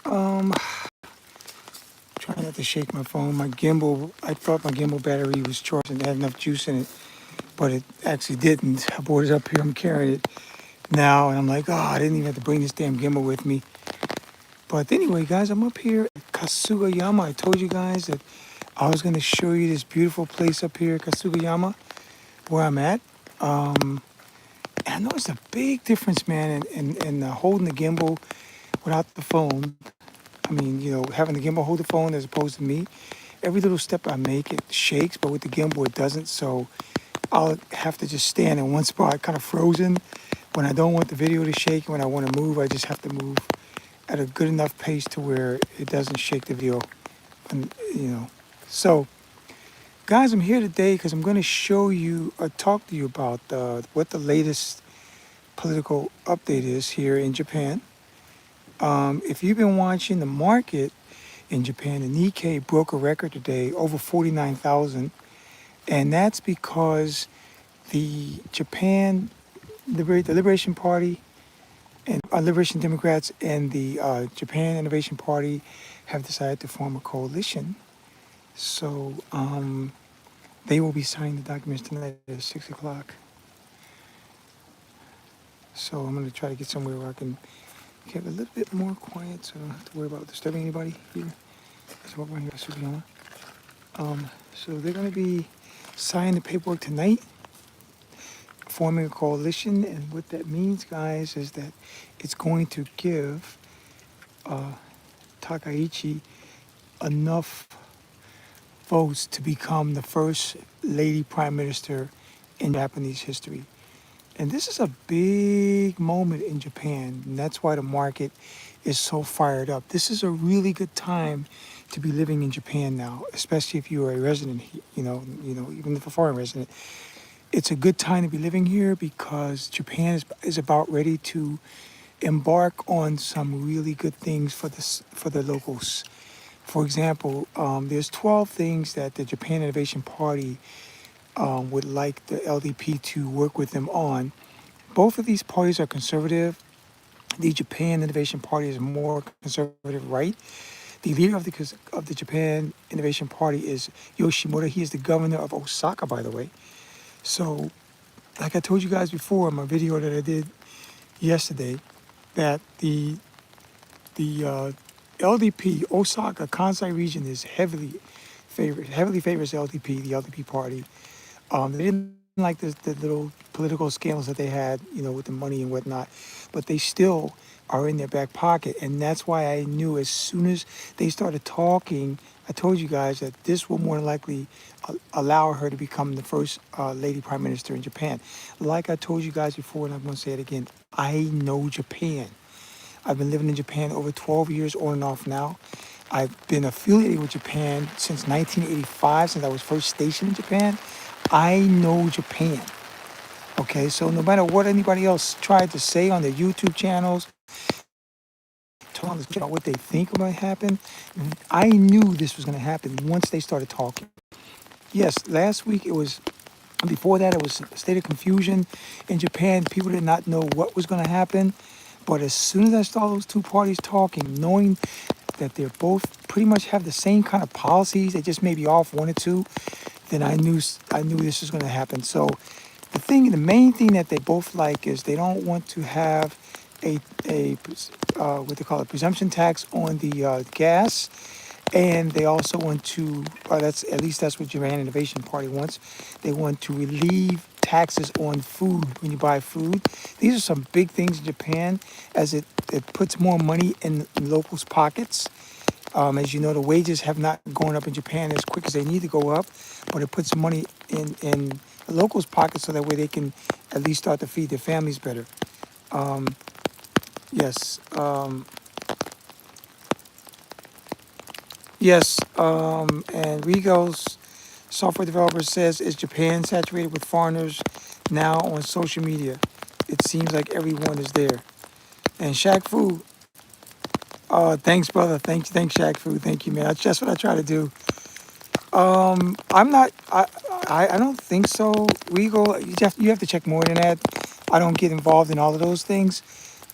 Um, Trying not to shake my phone. My gimbal, I thought my gimbal battery was charged and had enough juice in it, but it actually didn't. I brought it up here. I'm carrying it now, and I'm like, oh, I didn't even have to bring this damn gimbal with me. But anyway, guys, I'm up here at Kasugayama. I told you guys that I was going to show you this beautiful place up here at Kasugayama, where I'm at. Um, and I noticed a big difference, man, in holding the gimbal without the phone. I mean, having the gimbal hold the phone as opposed to me. Every little step I make, it shakes, but with the gimbal, it doesn't. So I'll have to just stand in one spot, kind of frozen. When I don't want the video to shake, when I want to move, I just have to move at a good enough pace to where it doesn't shake the video. And. So, guys, I'm here today because I'm going to show you or talk to you about what the latest political update is here in Japan. If you've been watching the market in Japan, the Nikkei broke a record today, over 49,000. And that's because the Liberation Party and Liberation Democrats and the Japan Innovation Party have decided to form a coalition. So they will be signing the documents tonight at 6 o'clock. So I'm going to try to get somewhere where I can get a little bit more quiet so I don't have to worry about disturbing anybody here. Let's walk around here at Sugiyama. So they're going to be signing the paperwork tonight, forming a coalition. And what that means, guys, is that it's going to give Takaichi enough votes to become the first lady prime minister in Japanese history. And this is a big moment in Japan, and that's why the market is so fired up. This is a really good time to be living in Japan now, especially if you are a resident, even if a foreign resident. It's a good time to be living here because Japan is about ready to embark on some really good things for the locals. For example, there's 12 things that the Japan Innovation Party would like the LDP to work with them on. Both of these parties are conservative. The Japan Innovation Party is more conservative right. The leader of the Japan Innovation Party is Yoshimura. He is the governor of Osaka, by the way. So, like I told you guys before in my video that I did yesterday, that the LDP Osaka Kansai region is heavily favors LDP, the LDP party. They didn't like the little political scandals that they had, with the money and whatnot, but they still are in their back pocket. And that's why I knew as soon as they started talking, I told you guys that this will more than likely allow her to become the first lady prime minister in Japan. Like I told you guys before, and I'm going to say it again, I know Japan. I've been living in Japan over 12 years on and off now. I've been affiliated with Japan since 1985, since I was first stationed in Japan. I know Japan. Okay, so no matter what anybody else tried to say on their YouTube channels, telling us about what they think might happen, I knew this was going to happen once they started talking. Yes, last week before that, it was a state of confusion in Japan. People did not know what was going to happen. But as soon as I saw those two parties talking, knowing that they're both pretty much have the same kind of policies, they just may be off one or two, then I knew this was going to happen. So the main thing that they both like is they don't want to have a what they call a presumption tax on the gas, and they also want to. That's what Japan Innovation Party wants. They want to relieve taxes on food when you buy food. These are some big things in Japan, as it puts more money in locals' pockets. As you know, the wages have not gone up in Japan as quick as they need to go up, but it puts money in the locals' pockets so that way they can at least start to feed their families better. Yes. Yes. And Regal's software developer says, is Japan saturated with foreigners now on social media? It seems like everyone is there. And Shaq Fu, thanks, brother. Thanks, Shaq Fu. Thank you, man. That's just what I try to do. I'm not. I don't think so. Regal, you have to check more than that. I don't get involved in all of those things.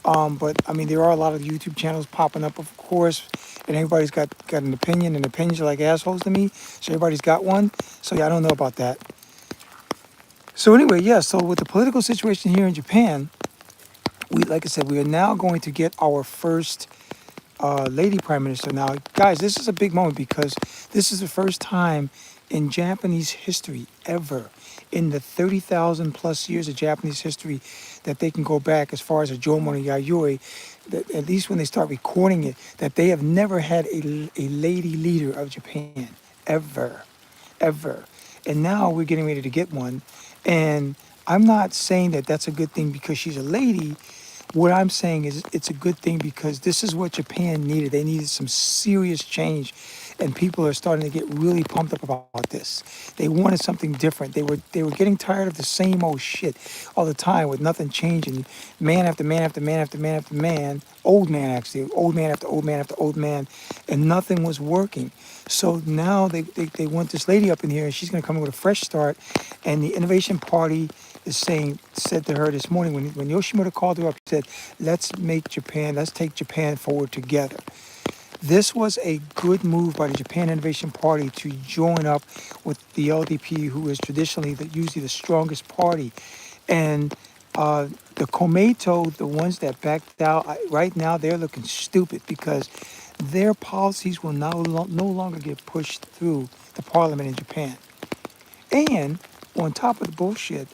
But I mean, there are a lot of YouTube channels popping up, of course, and everybody's got an opinion, and opinions are like assholes to me. So everybody's got one. So yeah, I don't know about that. So anyway, yeah. So with the political situation here in Japan, like I said, we are now going to get our first lady prime minister. Now, guys, this is a big moment because this is the first time in Japanese history ever, in the 30,000 plus years of Japanese history, that they can go back as far as a Jomon and Yayoi, that at least when they start recording it, that they have never had a lady leader of Japan, ever, ever. And now we're getting ready to get one. And I'm not saying that that's a good thing because she's a lady. What I'm saying is it's a good thing because this is what Japan needed. They needed some serious change, and people are starting to get really pumped up about this. They wanted something different. They were getting tired of the same old shit all the time with nothing changing. Man after man after man after man after man, old man actually, old man after old man after old man, and nothing was working. So now they want this lady up in here, and she's going to come in with a fresh start. And the Innovation Party is said to her this morning when Yoshimoto called her up, he said, let's take Japan forward together. This was a good move by the Japan Innovation Party to join up with the LDP, who is traditionally usually the strongest party. And the Komeito, the ones that backed out, right now they're looking stupid because their policies will no longer get pushed through the parliament in Japan. And on top of the bullshit,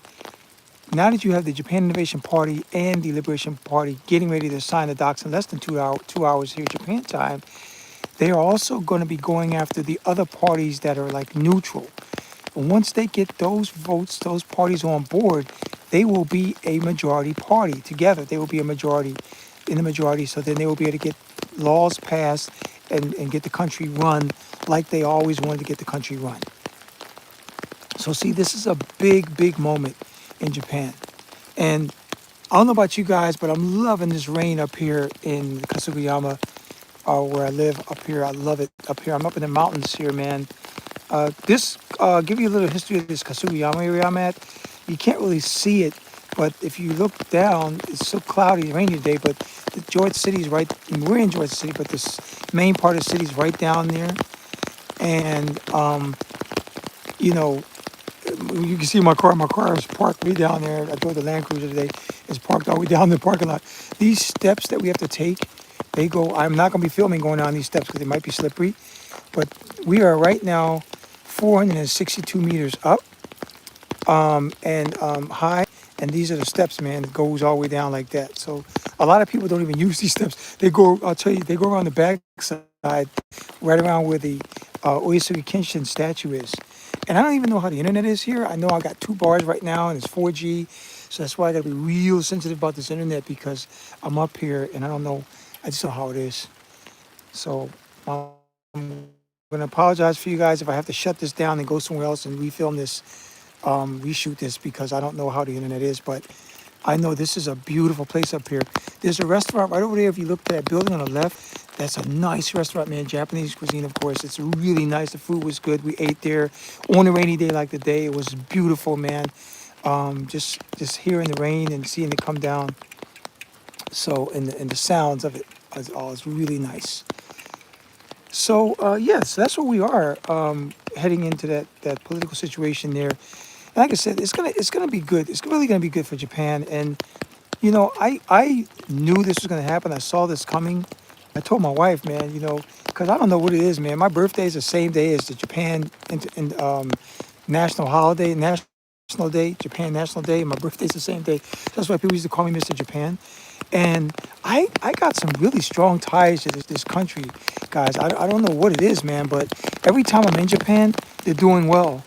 now that you have the Japan Innovation Party and the Liberation Party getting ready to sign the docs in less than 2 hours here Japan time, they are also going to be going after the other parties that are like neutral. And once they get those votes, those parties on board, they will be a majority party together. They will be a majority in the majority. So then they will be able to get laws passed and get the country run like they always wanted to get the country run. So see, this is a big, big moment in Japan. And I don't know about you guys, but I'm loving this rain up here in Kasugayama, where I live up here. I love it up here. I'm up in the mountains here, man. Give you a little history of this Kasugayama area I'm at. You can't really see it, but if you look down, it's so cloudy and rainy today, but the Georgia City is right, and we're in Georgia City, but this main part of the city is right down there. And, you know, you can see my car is parked way down there. I drove the Land Cruiser today. It's parked all the way down the parking lot. These steps that we have to take, I'm not going to be filming going down these steps because they might be slippery, but we are right now 462 meters up and high, and these are the steps, man. It goes all the way down like that. So a lot of people don't even use these steps. I'll tell you, they go around the back side, right around where the Uesugi Kenshin statue is. And I don't even know how the internet is here. I know I got 2 bars right now and it's 4G. So that's why I got to be real sensitive about this internet because I'm up here and I don't know. I just know how it is. So I'm going to apologize for you guys if I have to shut this down and go somewhere else and refilm this, reshoot this because I don't know how the internet is. But I know this is a beautiful place up here. There's a restaurant right over there. If you look at that building on the left, that's a nice restaurant, man. Japanese cuisine, of course. It's really nice. The food was good. We ate there on a rainy day like today. It was beautiful, man. Just hearing the rain and seeing it come down. So, and the sounds of it is really nice. So, yes, that's where we are heading into that political situation there. And like I said, it's gonna be good. It's really gonna be good for Japan. And you know, I knew this was gonna happen. I saw this coming. I told my wife, man, because I don't know what it is, man. My birthday is the same day as the Japan national holiday, National Day, Japan National Day. And my birthday's the same day. That's why people used to call me Mr. Japan. And I got some really strong ties to this country, guys. I don't know what it is, man, but every time I'm in Japan, they're doing well.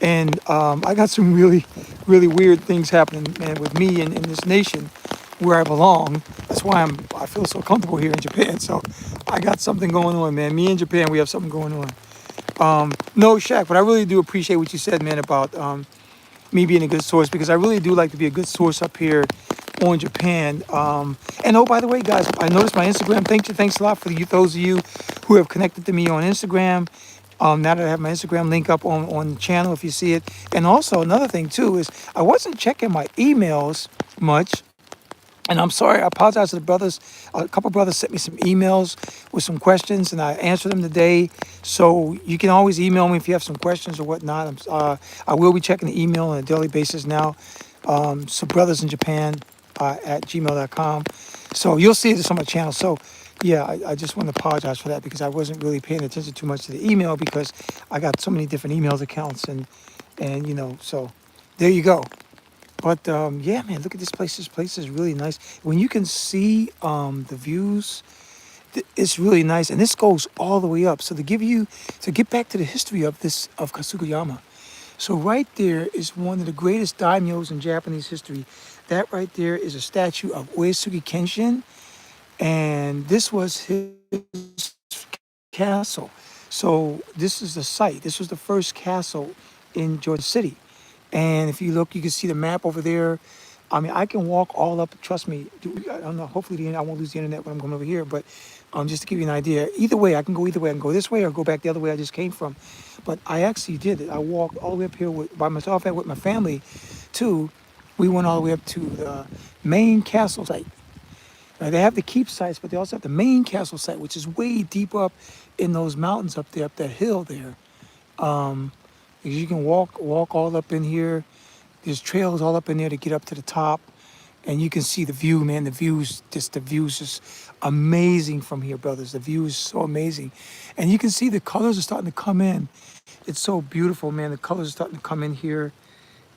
And I got some really, really weird things happening, man, with me and in this nation where I belong. That's why I feel so comfortable here in Japan. So I got something going on, man. Me and Japan, we have something going on. No, Shaq, but I really do appreciate what you said, man, about me being a good source because I really do like to be a good source up here on Japan. And oh, by the way, guys, I noticed my Instagram. Thanks a lot for those of you who have connected to me on Instagram. Now that I have my Instagram link up on the channel, if you see it. And also another thing too is I wasn't checking my emails much. And I'm sorry, I apologize to the brothers. A couple brothers sent me some emails with some questions, and I answered them today. So you can always email me if you have some questions or whatnot. I will be checking the email on a daily basis now. So brothers in Japan at gmail.com. So you'll see this on my channel. So yeah, I just want to apologize for that because I wasn't really paying attention too much to the email because I got so many different emails accounts and so there you go. But yeah, man, look at this place. This place is really nice. When you can see the views, it's really nice. And this goes all the way up. So to get back to the history of this of Kasugayama. So right there is one of the greatest daimyos in Japanese history. That right there is a statue of Uesugi Kenshin, and this was his castle. So this is the site. This was the first castle in Georgia City. And if you look, you can see the map over there. I mean, I can walk all up. Trust me. I don't know. Hopefully, I won't lose the internet when I'm going over here. But just to give you an idea, either way, I can go either way. I can go this way or go back the other way I just came from. But I actually did it. I walked all the way up here by myself and with my family, too. We went all the way up to the main castle site. They have the keep sites, but they also have the main castle site, which is way deep up in those mountains up there, up that hill there. Because you can walk all up in here. There's trails all up in there to get up to the top, and you can see the view, man. The views just amazing from here, brothers. The view is so amazing, and you can see the colors are starting to come in. It's so beautiful, man. The colors are starting to come in here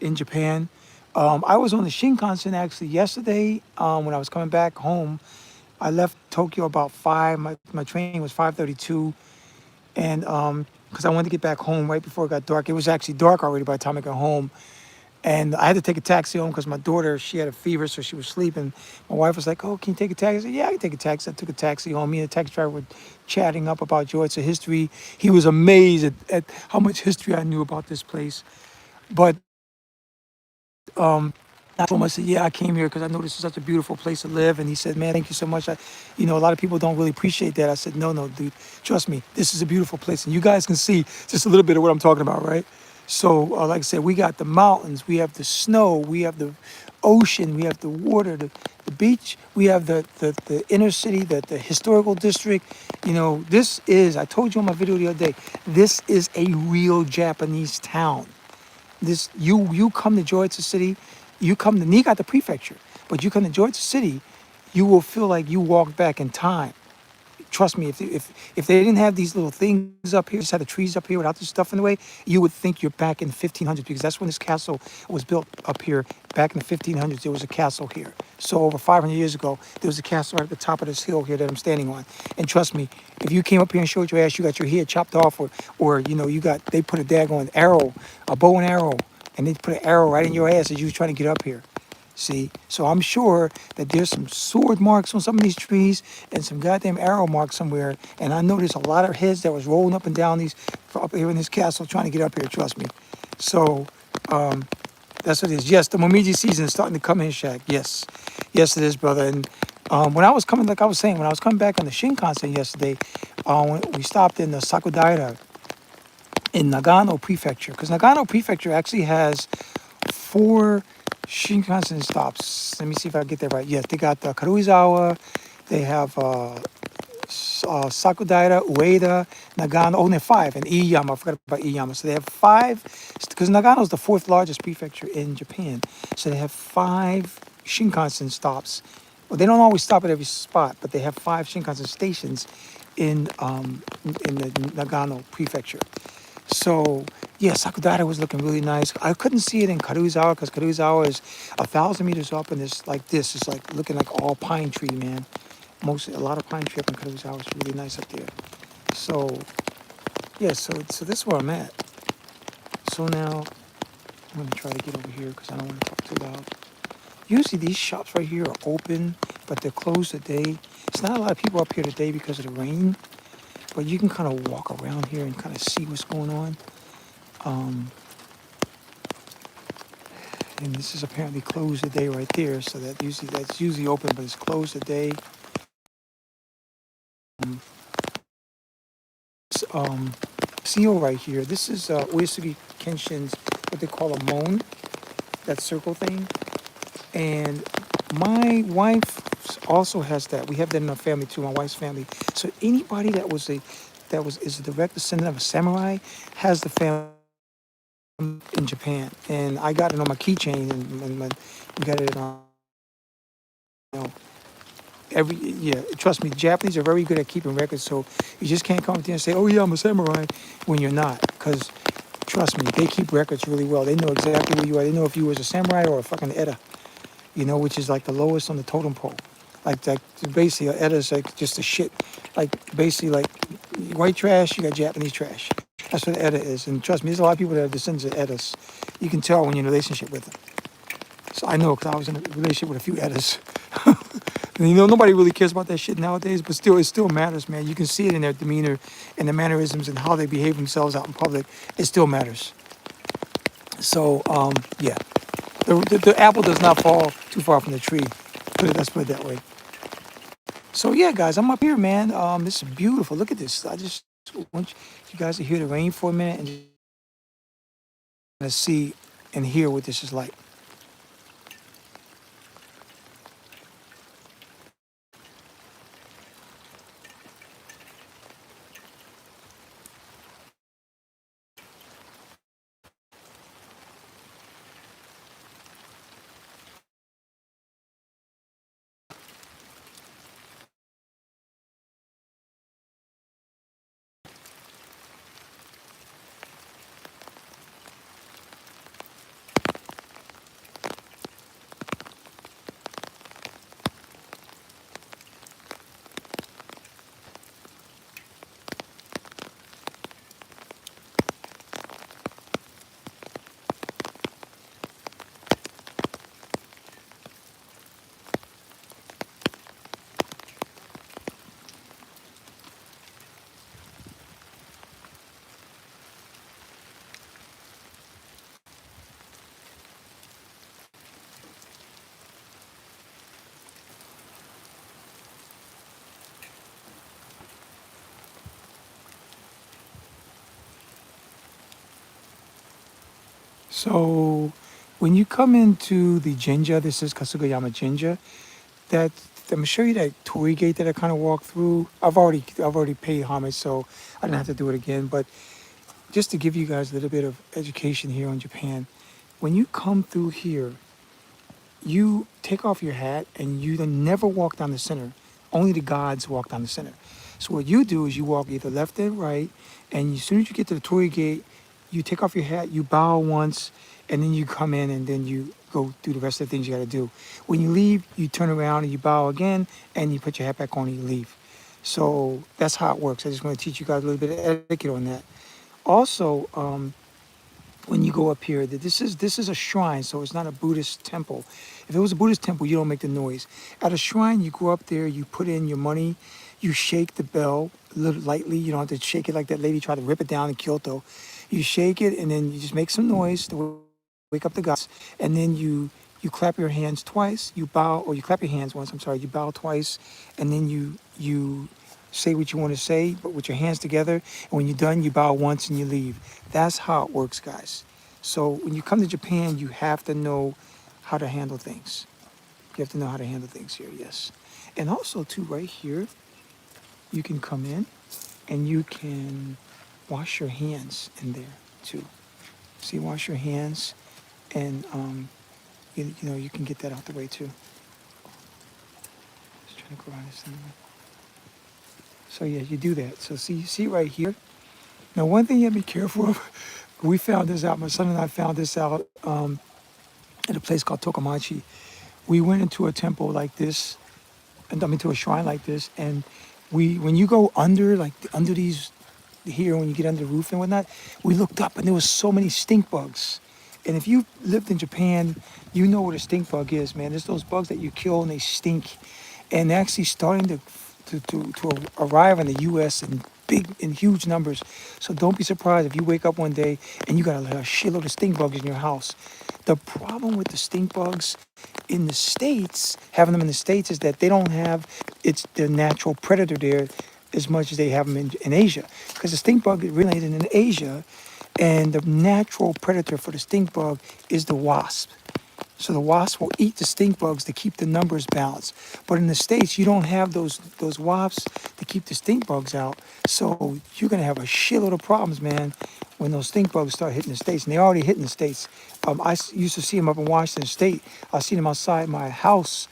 in Japan. I was on the Shinkansen actually yesterday when I was coming back home. I left Tokyo about 5. My train was 5:32, and because I wanted to get back home right before it got dark. It was actually dark already by the time I got home, and I had to take a taxi home because my daughter, she had a fever, so she was sleeping. My wife was like, "Oh, can you take a taxi?" I said, "Yeah, I can take a taxi." I took a taxi home. Me and the taxi driver were chatting up about Georgia history. He was amazed at how much history I knew about this place. But I told him, I said, "Yeah, I came here because I know this is such a beautiful place to live." And he said, "Man, thank you so much. A lot of people don't really appreciate that." I said, "No, no, dude, trust me. This is a beautiful place, and you guys can see just a little bit of what I'm talking about, right?" So, like I said, we got the mountains, we have the snow, we have the ocean, we have the water, the beach, we have the inner city, the historical district. I told you on my video the other day, this is a real Japanese town. You come to Georgia City, you come to Niigata Prefecture, but you come to Georgia City, you will feel like you walked back in time. Trust me, if they didn't have these little things up here, just had the trees up here without this stuff in the way, you would think you're back in the 1500s because that's when this castle was built up here. Back in the 1500s, there was a castle here. So over 500 years ago, there was a castle right at the top of this hill here that I'm standing on. And trust me, if you came up here and showed your ass, you got your head chopped off, or they put a daggone arrow, a bow and arrow, and they put an arrow right in your ass as you was trying to get up here. See, so I'm sure that there's some sword marks on some of these trees and some goddamn arrow marks somewhere. And I know there's a lot of heads that was rolling up and down these up here in this castle trying to get up here. Trust me. So that's what it is. Yes, the Momiji season is starting to come in, Shaq. Yes, yes, it is, brother. And when I was coming, like I was saying, when I was coming back on the Shinkansen yesterday, we stopped in the Sakudaira in Nagano Prefecture because Nagano Prefecture actually has 4 Shinkansen stops. Let me see if I get that right. Yes, they got Karuizawa, they have Sakudaira, Ueda, Nagano. Oh, they're 5, and Iyama. I forgot about Iyama. So they have 5, because Nagano is the 4th largest prefecture in Japan. So they have 5 Shinkansen stops. Well, they don't always stop at every spot, but they have 5 Shinkansen stations in the Nagano prefecture. So yeah, Sakudara was looking really nice. I couldn't see it in Karuizawa because Karuizawa is 1,000 meters up, and it's like this. It's like looking like all pine tree, man. A lot of pine tree up in Karuizawa. It's really nice up there. So yeah, so this is where I'm at. So now I'm gonna try to get over here because I don't want to talk too loud. Usually these shops right here are open, but they're closed today. It's not a lot of people up here today because of the rain, but you can kind of walk around here and kind of see what's going on. And this is apparently closed today right there, so that's usually open, but it's closed today. Seal right here. This is Uesugi Kenshin's what they call a mon, that circle thing. And My wife also has that. We have that in our family too. My wife's family. So anybody that was is a direct descendant of a samurai has the family in Japan. And I got it on my keychain, and we got it on. You know, yeah. Trust me, Japanese are very good at keeping records. So you just can't come up there and say, "Oh yeah, I'm a samurai," when you're not, because trust me, they keep records really well. They know exactly where you are. They know if you was a samurai or a fucking Eda, which is like the lowest on the totem pole. Like basically, Eda's like just a shit. Like basically, like white trash, you got Japanese trash. That's what Eda is. And trust me, there's a lot of people that are descendants of Edas. You can tell when you're in a relationship with them. So I know because I was in a relationship with a few Edas. And nobody really cares about that shit nowadays, but still, it still matters, man. You can see it in their demeanor and their mannerisms and how they behave themselves out in public. It still matters. So, yeah, the apple does not fall too far from the tree. Let's put it that way. So yeah, guys, I'm up here, man. This is beautiful. Look at this. I just want you guys to hear the rain for a minute and just see and hear what this is like. So when you come into the Jinja, this is Kasugayama Jinja. That I'm gonna show you that torii gate that I kind of walked through. I've already paid homage, so I didn't have to do it again. But just to give you guys a little bit of education here on Japan, when you come through here, you take off your hat and you then never walk down the center. Only the gods walk down the center. So what you do is you walk either left or right, and as soon as you get to the torii gate, you take off your hat, you bow once, and then you come in and then you go do the rest of the things you got to do. When you leave, you turn around and you bow again, and you put your hat back on and you leave. So that's how it works. I just want to teach you guys a little bit of etiquette on that. Also, when you go up here, that this is a shrine, so it's not a Buddhist temple. If it was a Buddhist temple, you don't make the noise. At a shrine, you go up there, you put in your money, you shake the bell a little lightly. You don't have to shake it like that lady tried to rip it down in Kyoto. You shake it, and then you just make some noise to wake up the gods, and then you clap your hands twice. You bow, or you clap your hands once. I'm sorry. You bow twice, and then you say what you want to say, but with your hands together. And when you're done, you bow once and you leave. That's how it works, guys. So when you come to Japan, you have to know how to handle things. You have to know how to handle things here, yes. And also, too, right here, you can come in and you can wash your hands in there, too. See, wash your hands, and you can get that out the way, too. Just trying to go around this thing. So yeah, you do that. So see right here. Now, one thing you have to be careful of. We found this out. My son and I found this out at a place called Tokamachi. We went into a temple like this, and I mean to a shrine like this, and when you go under, like under these here, when you get under the roof and whatnot, we looked up and there was so many stink bugs. And if you lived in Japan, you know what a stink bug is, man. There's those bugs that you kill and they stink, and they're actually starting to arrive in the U.S. in huge numbers. So don't be surprised if you wake up one day and you got a shitload of stink bugs in your house. The problem with the stink bugs in the States, having them in the States, is that they don't have it's their natural predator there as much as they have them in Asia. Because the stink bug originated in Asia, and the natural predator for the stink bug is the wasp. So the wasp will eat the stink bugs to keep the numbers balanced. But in the States, you don't have those wasps to keep the stink bugs out. So you're gonna have a shitload of problems, man, when those stink bugs start hitting the States. And they already hitting the States. Used to see them up in Washington State. I see them outside my house,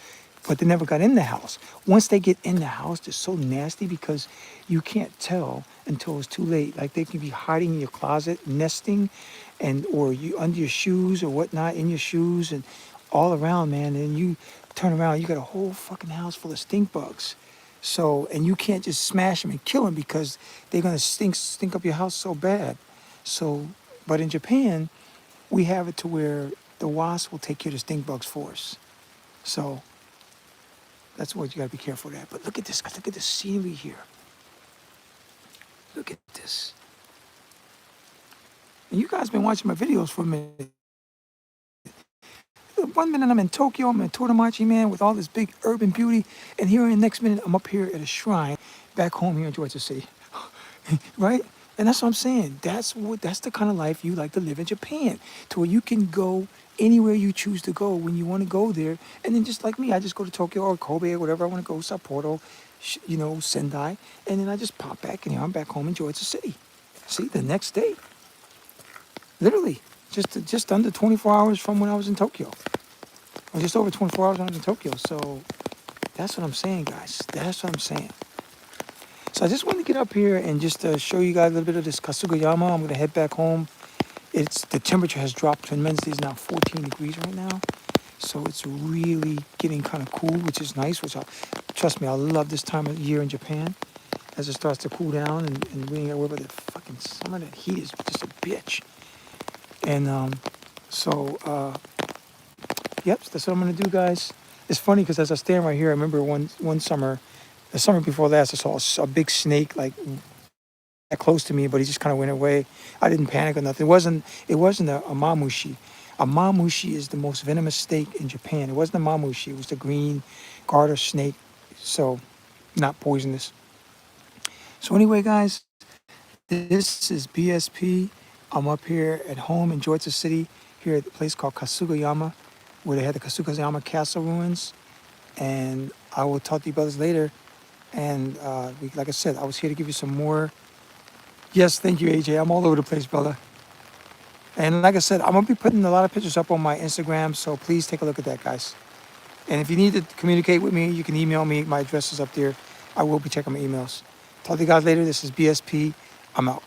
but they never got in the house. Once they get in the house, they're so nasty because you can't tell until it's too late. Like they can be hiding in your closet, nesting, and or you under your shoes or whatnot, in your shoes and all around, man. And you turn around, you got a whole fucking house full of stink bugs. So, and you can't just smash them and kill them because they're gonna stink up your house so bad. So, but in Japan, we have it to where the wasp will take care of the stink bugs for us. So that's what you gotta be careful of that. But look at this, look at the scenery here. Look at this. And you guys been watching my videos for a minute. 1 minute I'm in Tokyo, I'm in Totomachi, man, with all this big urban beauty. And here in the next minute, I'm up here at a shrine back home here in Georgia City. Right? And that's what I'm saying. That's the kind of life you like to live in Japan, to where you can go anywhere you choose to go when you want to go there. And then just like me, I just go to Tokyo or Kobe or whatever I want to go, Sapporo, Sendai, and then I just pop back and I'm back home in Georgia City. See, the next day, literally, just under 24 hours from when I was in Tokyo, or just over 24 hours when I was in Tokyo. So that's what I'm saying, guys. That's what I'm saying. So I just wanted to get up here and just show you guys a little bit of this Kasugayama. I'm going to head back home. The temperature has dropped tremendously. It's now 14 degrees right now. So it's really getting kind of cool, which is nice. Trust me, I love this time of year in Japan as it starts to cool down and we ain't got to worry about the fucking summer. That heat is just a bitch. And yep, that's what I'm going to do, guys. It's funny because as I stand right here, I remember one summer, the summer before last, I saw a big snake like that close to me, but he just kind of went away. I didn't panic or nothing. It wasn't a mamushi. A mamushi is the most venomous snake in Japan. It wasn't a mamushi. It was the green garter snake. So not poisonous. So anyway, guys, this is BSP. I'm up here at home in Georgia City, here at the place called Kasugayama, where they had the Kasugayama Castle ruins. And I will talk to you brothers later. And like I said, I was here to give you some more. Yes, thank you, AJ. I'm all over the place, brother. And like I said, I'm going to be putting a lot of pictures up on my Instagram, so please take a look at that, guys. And if you need to communicate with me, you can email me. My address is up there. I will be checking my emails. Talk to you guys later. This is BSP. I'm out.